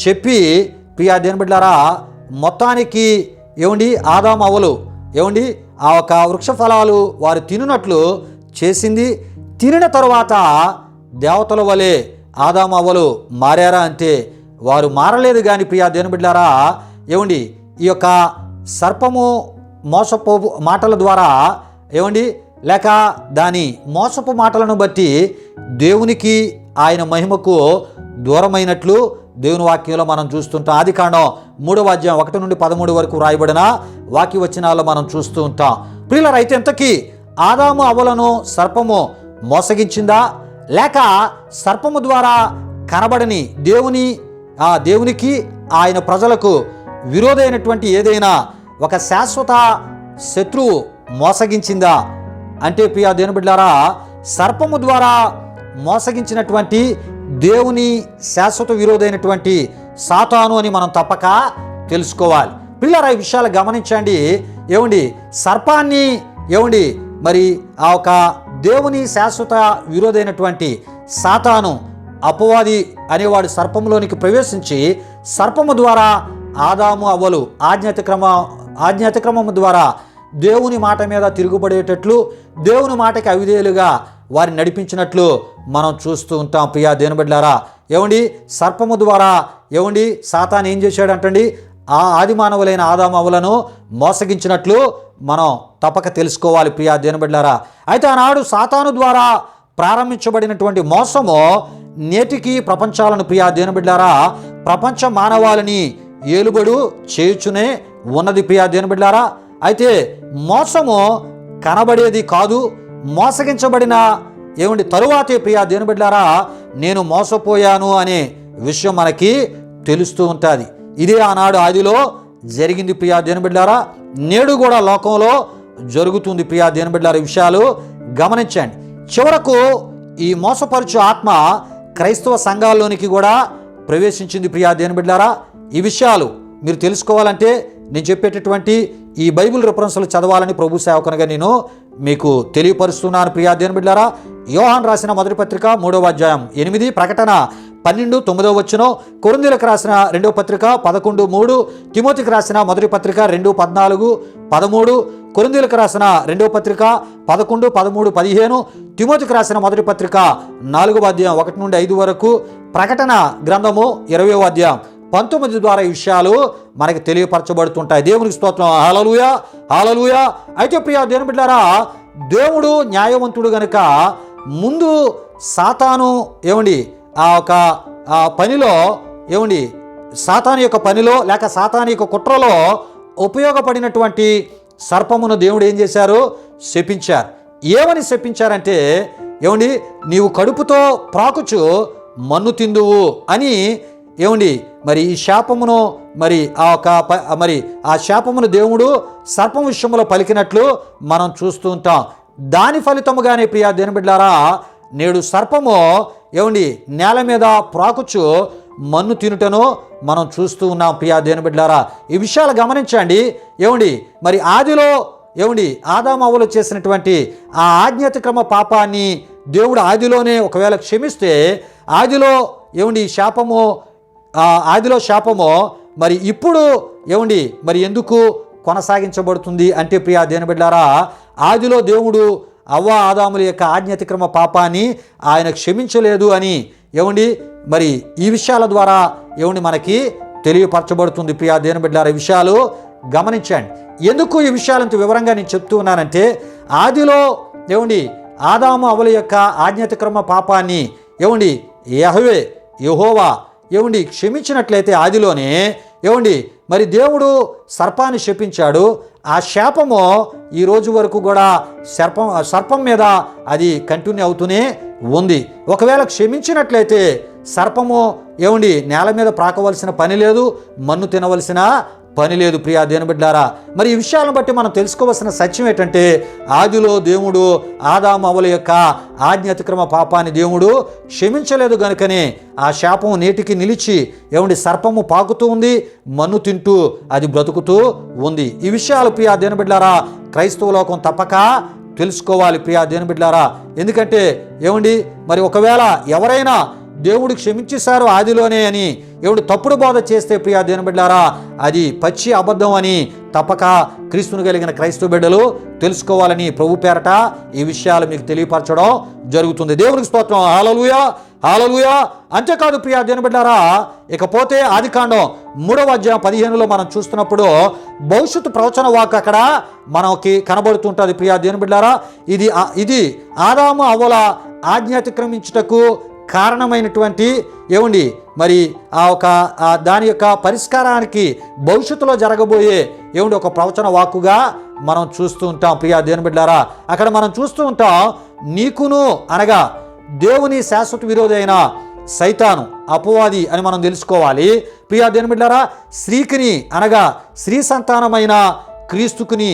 చెప్పి ప్రియా దేవుని బిడ్డలారా మొత్తానికి ఆదాము అవ్వలు ఆ ఒక వృక్ష ఫలాలు వారు తినునట్లు చేసింది. తినిన తరువాత దేవతల వలె ఆదాము అవ్వలు మారారా అంటే వారు మారలేదు. కానీ ప్రియా దేవుని బిడ్డలారా ఈ యొక్క సర్పము మోసపు మాటల ద్వారా లేక దాని మోసపు మాటలను బట్టి దేవునికి ఆయన మహిమకు దూరమైనట్లు దేవుని వాక్యంలో మనం చూస్తుంటాం. ఆదికాండం 3వ అధ్యాయం 1 నుండి 13 వరకు రాయబడిన వాక్య వచనాల్లో మనం చూస్తూ ఉంటాం. ప్రియులారా, అయితే ఇంతకీ ఆదాము అవ్వలను సర్పము మోసగించిందా, లేక సర్పము ద్వారా కనబడని దేవునికి ఆయన ప్రజలకు విరోధమైనటువంటి ఏదైనా ఒక శాశ్వత శత్రువు మోసగించిందా అంటే ప్రియా దేవుని బిడ్డలారా, సర్పము ద్వారా మోసగించినటువంటి దేవుని శాశ్వత విరోధైనటువంటి సాతాను అని మనం తప్పక తెలుసుకోవాలి. పిల్లరా, ఈ విషయాలు గమనించండి. సర్పాన్ని మరి ఆ ఒక దేవుని శాశ్వత విరోధైనటువంటి సాతాను అపవాది అనేవాడు సర్పంలోనికి ప్రవేశించి సర్పము ద్వారా ఆదాము అవ్వలు ఆజ్ఞాతిక్రమము ద్వారా దేవుని మాట మీద తిరుగుబడేటట్లు దేవుని మాటకి అవిధేయులుగా వారిని నడిపించినట్లు మనం చూస్తూ ఉంటాం. ప్రియా దేవుని బిడ్డలారా, సర్పము ద్వారా సాతాను ఏం చేశాడంటండి, ఆ ఆది మానవులైన ఆదాము అవ్వలను మోసగించినట్లు మనం తప్పక తెలుసుకోవాలి. ప్రియా దేవుని బిడ్డలారా, అయితే ఆనాడు సాతాను ద్వారా ప్రారంభించబడినటువంటి మోసము నేటికి ప్రపంచాలను ప్రియా దేవుని బిడ్డలారా ప్రపంచ మానవాళిని ఏలుబడు చేయుచునే ఉన్నది. ప్రియా దేవుని బిడ్డలారా, అయితే మోసము కనబడేది కాదు, మోసగించబడిన తరువాతే ప్రియా దేవుని బిడ్డలారా నేను మోసపోయాను అనే విషయం మనకి తెలుస్తూ ఉంటుంది. ఇదే ఆనాడు ఆదిలో జరిగింది. ప్రియా దేవుని బిడ్డలారా నేడు కూడా లోకంలో జరుగుతుంది. ప్రియా దేవుని బిడ్డలారా, విషయాలు గమనించండి. చివరకు ఈ మోసపరుచు ఆత్మ క్రైస్తవ సంఘాల్లోనికి కూడా ప్రవేశించింది. ప్రియా దేవుని బిడ్డలారా, ఈ విషయాలు మీరు తెలుసుకోవాలంటే నేను చెప్పేటటువంటి ఈ బైబిల్ రిఫరెన్స్లు చదవాలని ప్రభు సేవకునిగా నేను మీకు తెలియపరుస్తున్నాను. ప్రియా దేవుని బిడ్డలారా, యోహాను రాసిన మొదటి పత్రిక 3వ అధ్యాయం 8, ప్రకటన 12 9వ వచనం, కొరింథీయులకు రాసిన 2వ పత్రిక 11:3, తిమోతికి రాసిన మొదటి పత్రిక 2:14 13, కొరింథీయులకు రాసిన 2వ పత్రిక 11 13 15, తిమోతికి రాసిన మొదటి పత్రిక 4వ అధ్యాయం 1 నుండి 5 వరకు, ప్రకటన గ్రంథము 20వ అధ్యాయం 19 ద్వారా ఈ విషయాలు మనకి తెలియపరచబడుతుంటాయి. దేవునికి స్తోత్రం. హల్లెలూయా హల్లెలూయా. అయితే ప్రియా దేవుని బిడ్డలారా, దేవుడు న్యాయవంతుడు గనుక ముందు సాతాను ఆ ఒక పనిలో సాతాను యొక్క పనిలో లేక సాతాను యొక్క కుట్రలో ఉపయోగపడినటువంటి సర్పమును దేవుడు ఏం చేశారు, శపించారు. ఏమని శపించారంటే నీవు కడుపుతో ప్రాకుచు మన్ను తిందువు అని మరి ఈ శాపమును ఆ శాపమును దేవుడు సర్పం విషయంలో పలికినట్లు మనం చూస్తూ ఉంటాం. దాని ఫలితముగానే ప్రియా దేవుని బిడ్డలారా నేడు సర్పము నేల మీద ప్రాకుచు మన్ను తినుటను మనం చూస్తూ ఉన్నాం. ప్రియా దేవుని బిడ్డలారా, ఈ విషయాలు గమనించండి. మరి ఆదిలో ఆదాము అవ్వలు చేసినటువంటి ఆ ఆజ్ఞాతిక్రమ పాపాన్ని దేవుడు ఆదిలోనే ఒకవేళ క్షమిస్తే ఆదిలో ఆదిలో శాపము మరి ఇప్పుడు మరి ఎందుకు కొనసాగించబడుతుంది అంటే ప్రియా దేవుని బిడ్డలారా, ఆదిలో దేవుడు అవ్వ ఆదాముల యొక్క ఆజ్ఞాతిక్రమ పాపాన్ని ఆయన క్షమించలేదు అని మరి ఈ విషయాల ద్వారా మనకి తెలియపరచబడుతుంది. ప్రియా దేవుని బిడ్డలారా, ఈ విషయాలు గమనించండి. ఎందుకు ఈ విషయాలంత వివరంగా నేను చెప్తూ ఉన్నానంటే ఆదిలో ఆదాము అవ్వల యొక్క ఆజ్ఞాతిక్రమ పాపాన్ని యెహోవా క్షమించినట్లయితే ఆదిలోనే మరి దేవుడు సర్పాన్ని శపించాడు. ఆ శాపము ఈ రోజు వరకు కూడా సర్పం మీద అది కంటిన్యూ అవుతూనే ఉంది. ఒకవేళ క్షమించినట్లయితే సర్పము నేల మీద ప్రాకవలసిన పని లేదు, మన్ను తినవలసిన పని లేదు ప్రియా దేవుని బిడ్డలారా. మరి ఈ విషయాలను బట్టి మనం తెలుసుకోవాల్సిన సత్యం ఏంటంటే, ఆదిలో దేవుడు ఆదాము అవ్వల యొక్క ఆజ్ఞ అతిక్రమ పాపాన్ని దేవుడు క్షమించలేదు గనుకనే ఆ శాపం నేటికి నిలిచి సర్పము పాకుతూ ఉంది, మన్ను తింటూ అది బ్రతుకుతూ ఉంది. ఈ విషయాలు ప్రియా దేవుని బిడ్డలారా క్రైస్తవ లోకం తప్పక తెలుసుకోవాలి ప్రియా దేవుని బిడ్డలారా. ఎందుకంటే మరి ఒకవేళ ఎవరైనా దేవుడు క్షమించేశారు ఆదిలోనే అని తప్పుడు బోధ చేస్తే ప్రియా దేవుని బిడ్డలారా అది పచ్చి అబద్ధం అని తప్పక క్రీస్తును కలిగిన క్రైస్తవ బిడ్డలు తెలుసుకోవాలని ప్రభు పేరట ఈ విషయాలు మీకు తెలియపరచడం జరుగుతుంది. దేవునికి స్తోత్రం. హల్లెలూయా, హల్లెలూయా. అంతేకాదు ప్రియా దేవుని బిడ్డలారా, ఇకపోతే ఆదికాండం 3వ అధ్యాయం 15లో మనం చూస్తున్నప్పుడు భవిష్యత్తు ప్రవచన వాక్ అక్కడ మనకి కనబడుతుంటుంది ప్రియా దేవుని బిడ్డలారా. ఇది ఆదాము అవ్వల ఆజ్ఞ అతిక్రమించుటకు కారణమైనటువంటి మరి దాని యొక్క పరిష్కారానికి భవిష్యత్తులో జరగబోయే ఒక ప్రవచన వాక్కుగా మనం చూస్తూ ఉంటాం ప్రియా దేవుని బిడ్డలారా. అక్కడ మనం చూస్తూ ఉంటాం, నీకును అనగా దేవుని శాశ్వత విరోధి అయిన సైతాను అపవాది అని మనం తెలుసుకోవాలి ప్రియా దేవుని బిడ్డలారా. స్త్రీకిని అనగా స్త్రీ సంతానమైన క్రీస్తుకుని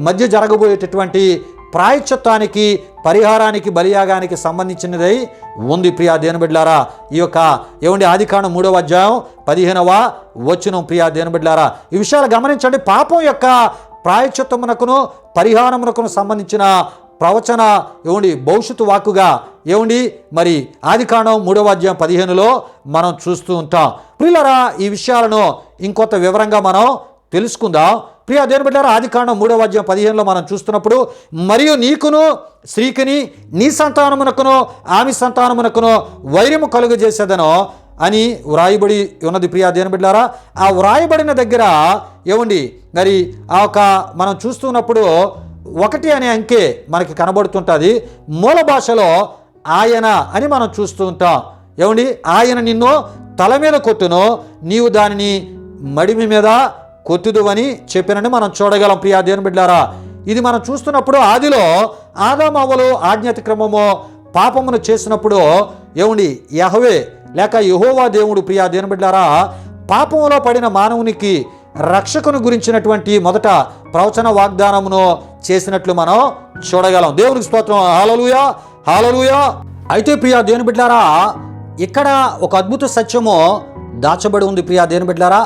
మధ్య జరగబోయేటటువంటి ప్రాయశ్చిత్తానికి పరిహారానికి బలియాగానికి సంబంధించినదై ఉంది ప్రియా దేవుని బిడ్డలారా. ఈ యొక్క ఆదికాండం 3వ అధ్యాయం 15వ వచనం ప్రియా దేవుని బిడ్డలారా. ఈ విషయాలు గమనించండి. పాపం యొక్క ప్రాయశ్చిత్తమునకును పరిహారమునకును సంబంధించిన ప్రవచన భవిష్యత్తు వాక్కుగా మరి ఆదికాండం 3వ అధ్యాయం 15లో మనం చూస్తూ ఉంటాం. ప్రియులారా, ఈ విషయాలను ఇంకొంత వివరంగా మనం తెలుసుకుందాం ప్రియా దేవుని బిడ్డలారా. ఆదికాండం 3వ అధ్యాయం 15లో మనం చూస్తున్నప్పుడు, మరియు నీకును స్త్రీకిని నీ సంతానమునకును ఆమె సంతానమునకును వైరము కలుగజేసేదనో అని వ్రాయబడి ఉన్నది ప్రియా దేవుని బిడ్డలారా. ఆ వ్రాయబడిన దగ్గర మరి మనం చూస్తున్నప్పుడు 1 అనే అంకె మనకి కనబడుతుంటుంది. మూల భాషలో ఆయన అని మనం చూస్తూ ఉంటాం. ఆయన నిన్ను తల మీద కొట్టును, నీవు దానిని మడిమి మీద కొట్టుదువని చెప్పినని మనం చూడగలం ప్రియా దేవుని బిడ్డలారా. ఇది మనం చూస్తున్నప్పుడు ఆదిలో ఆదాము అవ్వలు ఆజ్ఞాతిక్రమము పాపమును చేసినప్పుడు యెహోవే లేక యెహోవా దేవుడు ప్రియా దేవుని బిడ్డలారా పాపములో పడిన మానవునికి రక్షకుని గురించినటువంటి మొదట ప్రవచన వాగ్దానమును చేసినట్లు మనం చూడగలం. దేవునికి స్తోత్రం. హల్లెలూయా, హల్లెలూయా. అయితే ప్రియా దేవుని బిడ్డలారా, ఇక్కడ ఒక అద్భుత సత్యము దాచబడి ఉంది ప్రియా దేవుని బిడ్డలారా.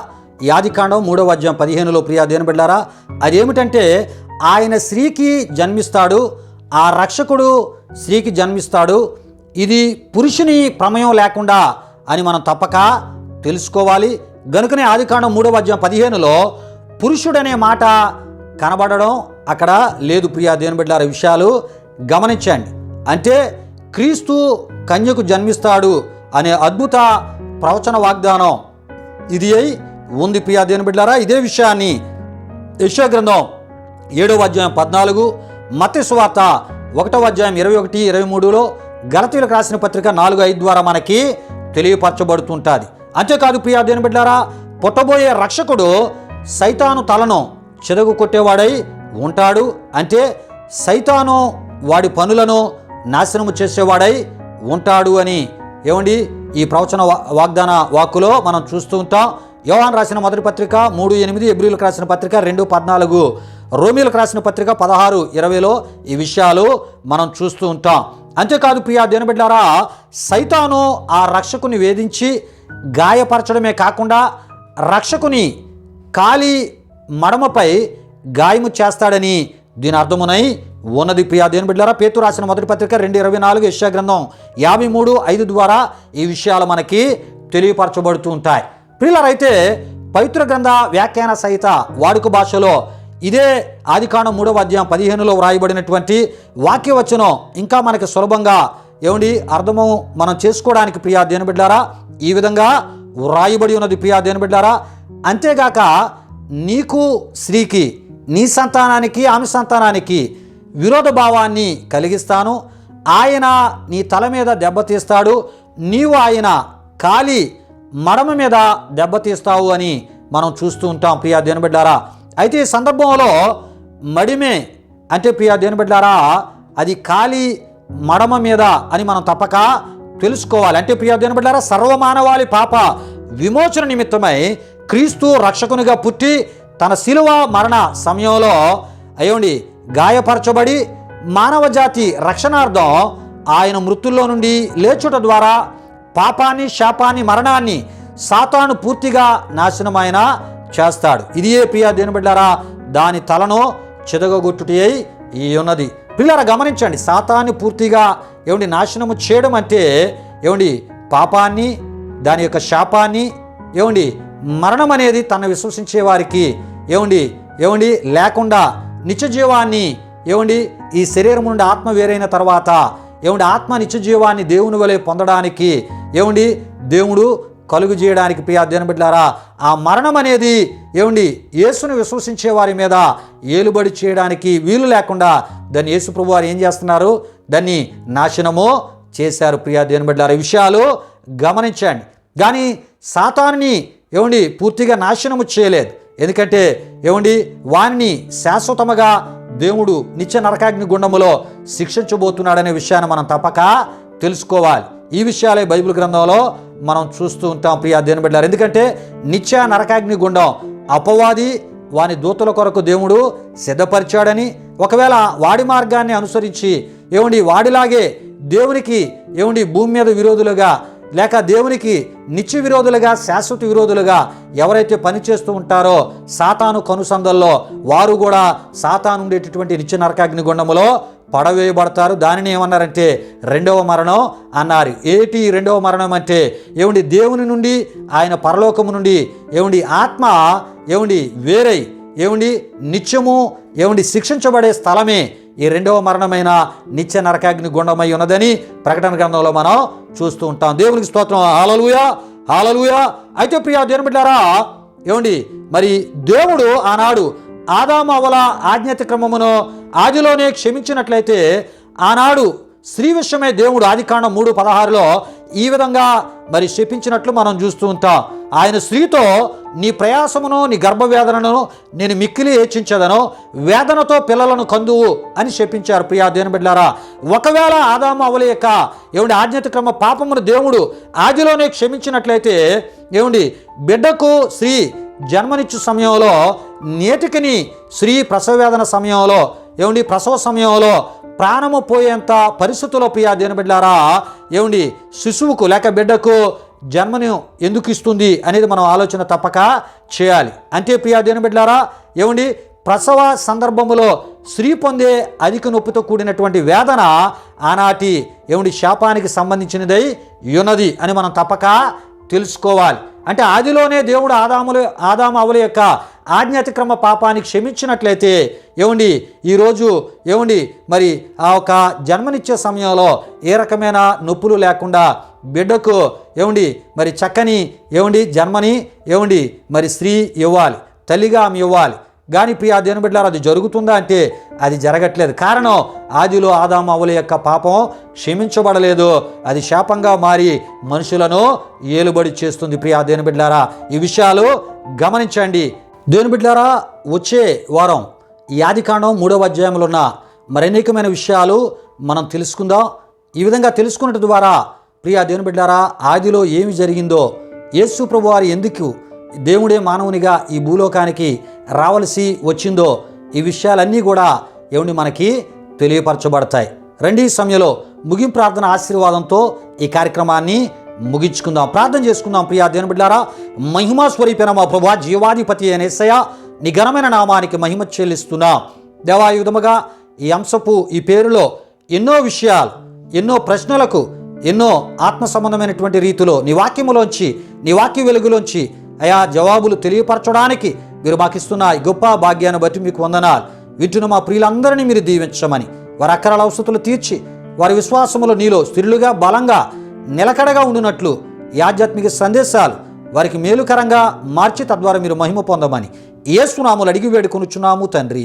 ఆదికాండం 3వ అధ్యాయం 15లో ప్రియా దేవుని బిడ్డలారా, అదేమిటంటే ఆయన స్త్రీకి జన్మిస్తాడు, ఆ రక్షకుడు స్త్రీకి జన్మిస్తాడు. ఇది పురుషుని ప్రమేయం లేకుండా అని మనం తప్పక తెలుసుకోవాలి. గనుకనే ఆదికాండం 3వ అధ్యాయం 15లో పురుషుడనే మాట కనబడడం అక్కడ లేదు ప్రియా దేవుని బిడ్డలారా. విషయాలు గమనించండి. అంటే క్రీస్తు కన్యకు జన్మిస్తాడు అనే అద్భుత ప్రవచన వాగ్దానం ఇది అయి ఉంది ప్రియా దేవుని బిడ్డలారా. ఇదే విషయాన్ని యెషయా గ్రంథం 7వ అధ్యాయం 14, మత్తయి సువార్త 1వ అధ్యాయం 21, 23లో, గలతీయులకు రాసిన పత్రిక 4:5 ద్వారా మనకి తెలియపరచబడుతుంటుంది. అంతేకాదు ప్రియా దేవుని బిడ్డలారా, పుట్టబోయే రక్షకుడు సైతాను తలను చెదగు కొట్టేవాడై ఉంటాడు. అంటే సైతాను వాడి పనులను నాశనము చేసేవాడై ఉంటాడు అని ఈ ప్రవచన వాగ్దాన వాక్కులో మనం చూస్తూ ఉంటాం. యోహాను రాసిన మొదటి పత్రిక 3:8, ఎబ్రీయులకు రాసిన పత్రిక 2:14, రోమీయులకు రాసిన పత్రిక 16:20లో ఈ విషయాలు మనం చూస్తూ ఉంటాం. అంతేకాదు ప్రియా దేవుని బిడ్డలారా, సైతాను ఆ రక్షకుని వేధించి గాయపరచడమే కాకుండా రక్షకుని కాలి మడమపై గాయము చేస్తాడని దీని అర్థమునై ఉన్నది ప్రియా దేవుని బిడ్డలారా. పేతురు రాసిన మొదటి పత్రిక 2:24, యెషయా గ్రంథం 53:5 ద్వారా ఈ విషయాలు మనకి తెలియపరచబడుతూ ఉంటాయి. ప్రియులారైతే పవిత్ర గ్రంథ వ్యాఖ్యాన సహిత వాడుక భాషలో ఇదే ఆదికాండం 3వ అధ్యాయం 15లో వ్రాయబడినటువంటి వాక్యవచనం ఇంకా మనకి సులభంగా అర్థము మనం చేసుకోవడానికి ప్రియా దేవుని బిడ్డలారా ఈ విధంగా వ్రాయబడి ఉన్నది ప్రియా దేవుని బిడ్డలారా. అంతేగాక నీకు స్త్రీకి నీ సంతానానికి ఆమె సంతానానికి విరోధ భావాన్ని కలిగిస్తాను, ఆయన నీ తల మీద దెబ్బతీస్తాడు, నీవు ఆయన కాలి మడమ మీద దెబ్బతీస్తావు అని మనం చూస్తూ ఉంటాం ప్రియా దేవుని బిడ్డలారా. అయితే ఈ సందర్భంలో మడిమే అంటే ప్రియా దేవుని బిడ్డలారా అది కాలి మడమ మీద అని మనం తప్పక తెలుసుకోవాలి. అంటే ప్రియా దేవుని బిడ్డలారా, సర్వమానవాళి పాప విమోచన నిమిత్తమై క్రీస్తు రక్షకునిగా పుట్టి తన శిలువ మరణ సమయంలో అయ్యండి గాయపరచబడి మానవ జాతి రక్షణార్థం ఆయన మృతుల్లో నుండి లేచుట ద్వారా పాపాన్ని, శాపాన్ని, మరణాన్ని సాతాను పూర్తిగా నాశనమైన చేస్తాడు. ఇదియే ప్రియ దేవుని బిడ్డలారా దాని తలను చెదగొట్టుటి అయి ఉన్నది. పిల్లరా గమనించండి, సాతాన్ని పూర్తిగా నాశనము చేయడం అంటే పాపాన్ని, దాని యొక్క శాపాన్ని, మరణం అనేది తన విశ్వసించే వారికి లేకుండా నిత్య జీవాన్ని ఈ శరీరం నుండి ఆత్మ వేరైన తర్వాత ఆత్మ నిత్య జీవాన్ని దేవుని వలె పొందడానికి దేవుడు కలుగు చేయడానికి ప్రియ దేవుని బిడ్డలారా ఆ మరణం అనేది యేసును విశ్వసించే వారి మీద ఏలుబడి చేయడానికి వీలు లేకుండా దాన్ని యేసు ప్రభు వారు ఏం చేస్తున్నారు, దాన్ని నాశనము చేశారు. ప్రియ దేవుని బిడ్డలారా ఈ విషయాలు గమనించండి. కానీ సాతానుని పూర్తిగా నాశనము చేయలేదు. ఎందుకంటే వారిని శాశ్వతముగా దేవుడు నిత్య నరకాగ్ని గుండములో శిక్షించబోతున్నాడనే విషయాన్ని మనం తప్పక తెలుసుకోవాలి. ఈ విషయాలే బైబిల్ గ్రంథంలో మనం చూస్తూ ఉంటాం ప్రియ దేవుని బిడ్డలారా. ఎందుకంటే నిత్య నరకాగ్ని గుండం అపవాది వాని దూతల కొరకు దేవుడు సిద్ధపరిచాడని, ఒకవేళ వాడి మార్గాన్ని అనుసరించి వాడిలాగే దేవునికి భూమి మీద విరోధులుగా లేక దేవునికి నిత్య విరోధులుగా, శాశ్వత విరోధులుగా ఎవరైతే పనిచేస్తూ ఉంటారో సాతాను కనుసందల్లో వారు కూడా సాతాను ఉండేటటువంటి నిత్య నరకాగ్ని గుండములో పడవేయబడతారు. దానిని ఏమన్నారంటే రెండవ మరణం అన్నారు. ఏటి రెండవ మరణం అంటే దేవుని నుండి, ఆయన పరలోకము నుండి ఆత్మ వేరై నిత్యము శిక్షించబడే స్థలమే ఈ రెండవ మరణమైన నిత్య నరకాగ్ని గుండమై ఉన్నదని ప్రకటన గ్రంథంలో మనం చూస్తూ ఉంటాం. దేవునికి స్తోత్రం. హల్లెలూయా, హల్లెలూయా. అయితే ప్రియ దేవుని బిడ్డలారా మరి దేవుడు ఆనాడు ఆదాము అవ్వల ఆజ్ఞాతిక్రమమును ఆదిలోనే క్షమించినట్లయితే ఆనాడు స్త్రీ విషయమే దేవుడు ఆదికాండం 3:16లో ఈ విధంగా మరి శపించినట్లు మనం చూస్తూ ఉంటాం. ఆయన స్త్రీతో నీ ప్రయాసమును, నీ గర్భవేదనను నేను మిక్కిలి హెచ్చించదను, వేదనతో పిల్లలను కందువు అని శపించారు. ప్రియా దేవుని బిడ్డలారా ఒకవేళ ఆదాము అవ్వల యొక్క ఆజ్ఞాతిక్రమ పాపమును దేవుడు ఆదిలోనే క్షమించినట్లయితే బిడ్డకు స్త్రీ జన్మనిచ్చు సమయంలో నేటికిని స్త్రీ ప్రసవవేదన సమయంలో ప్రసవ సమయంలో ప్రాణము పోయేంత పరిస్థితుల్లో ప్రియా దేవుని బిడ్డలారా శిశువుకు లేక బిడ్డకు జన్మను ఎందుకు ఇస్తుంది అనేది మనం ఆలోచన తప్పక చేయాలి. అంటే ప్రియా దేవుని బిడ్డలారా ప్రసవ సందర్భములో స్త్రీ పొందే అధిక నొప్పితో కూడినటువంటి వేదన ఆనాటి శాపానికి సంబంధించినదై ఉన్నది అని మనం తప్పక తెలుసుకోవాలి. అంటే ఆదిలోనే దేవుడు ఆదాము అవ్వల యొక్క ఆజ్ఞాతిక్రమ పాపాన్ని క్షమించినట్లయితే ఈరోజు మరి ఆ ఒక జన్మనిచ్చే సమయంలో ఏ రకమైన నొప్పులు లేకుండా బిడ్డకు మరి చక్కని జన్మని మరి స్త్రీ ఇవ్వాలి, తల్లిగా ఆమె ఇవ్వాలి. కానీ ప్రియా దేవుని బిడ్డలారా అది జరుగుతుందా అంటే అది జరగట్లేదు. కారణం ఆదిలో ఆదాము అవ్వల యొక్క పాపం క్షమించబడలేదు, అది శాపంగా మారి మనుషులను ఏలుబడి చేస్తుంది. ప్రియా దేవుని బిడ్డలారా ఈ విషయాలు గమనించండి. దేవుని బిడ్డలారా వచ్చే వారం ఈ ఆదికాండం 3వ అధ్యాయంలో ఉన్న మరనేకమైన విషయాలు మనం తెలుసుకుందాం. ఈ విధంగా తెలుసుకున్నట్టు ద్వారా ప్రియా దేవుని బిడ్డలారా ఆదిలో ఏమి జరిగిందో, యేసు ప్రభువారు ఎందుకు దేవుడే మానవునిగా ఈ భూలోకానికి రావలసి వచ్చిందో ఈ విషయాలన్నీ కూడా మనకి తెలియపరచబడతాయి. రండి ఈ సమయంలో ముగింపు ప్రార్థన ఆశీర్వాదంతో ఈ కార్యక్రమాన్ని ముగించుకుందాం. ప్రార్థన చేసుకుందాం. ప్రియా దేవుని బిడ్డలారా మహిమా స్వరూపైన మా ప్రభువా జీవాధిపతి అయిన యేసయ్య నీ ఘనమైన నామానికి మహిమ చెల్లిస్తున్నా. దేవాయుధముగా ఈ అంశపు ఈ పేరులో ఎన్నో విషయాలు, ఎన్నో ప్రశ్నలకు ఎన్నో ఆత్మ సంబంధమైనటువంటి రీతిలో నీ వాక్యములోంచి, నీ వాక్య వెలుగులోంచి అయా జవాబులు తెలియపరచడానికి మీరు మాకు ఇస్తున్న ఈ గొప్ప భాగ్యాన్ని బట్టి మీకు వందనాలు. వింటున్న మా ప్రియులందరినీ మీరు దీవించమని, వారి అక్కరాల అవసరతలు తీర్చి వారి విశ్వాసములో నీలో స్థిరులుగా బలంగా నిలకడగా ఉండునట్లు ఈ ఆధ్యాత్మిక సందేశాలు వారికి మేలుకరంగా మార్చి తద్వారా మీరు మహిమ పొందమని యేసు నామములో అడిగి వేడుకొనుచున్నాము తండ్రి,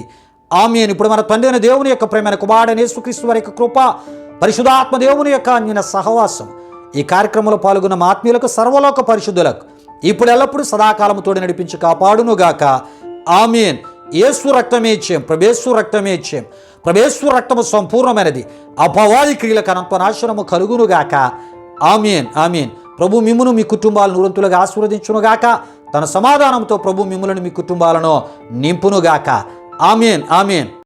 ఆమేన్. ఇప్పుడు మన తండ్రి అయిన దేవుని యొక్క ప్రేమైన కుమారుడైన యేసుక్రీస్తు వారి యొక్క కృప, పరిశుద్ధాత్మ దేవుని యొక్క అన్యోన్య సహవాసం ఈ కార్యక్రమంలో పాల్గొన్న మా ఆత్మీయులకు సర్వలోక పరిశుద్ధులకు ఇప్పుడు ఎల్లప్పుడూ సదాకాలము తోడి నడిపించి కాపాడునుగాక. ఆమేన్. యేసు రక్తమే ఇచ్చాం, ప్రభేశ్వర రక్తమే ఇచ్చాం. ప్రభేశ్వర రక్తము సంపూర్ణమైనది, అపవాది క్రియలకు అనంతనాశనము కలుగునుగాక. ఆమేన్, ఆమేన్. ప్రభు మిమ్మును మీ కుటుంబాలను నూరంతులుగా ఆశీర్వదించునుగాక. తన సమాధానంతో ప్రభు మిమ్మల్ని మీ కుటుంబాలను నింపునుగాక. ఆమేన్, ఆమేన్.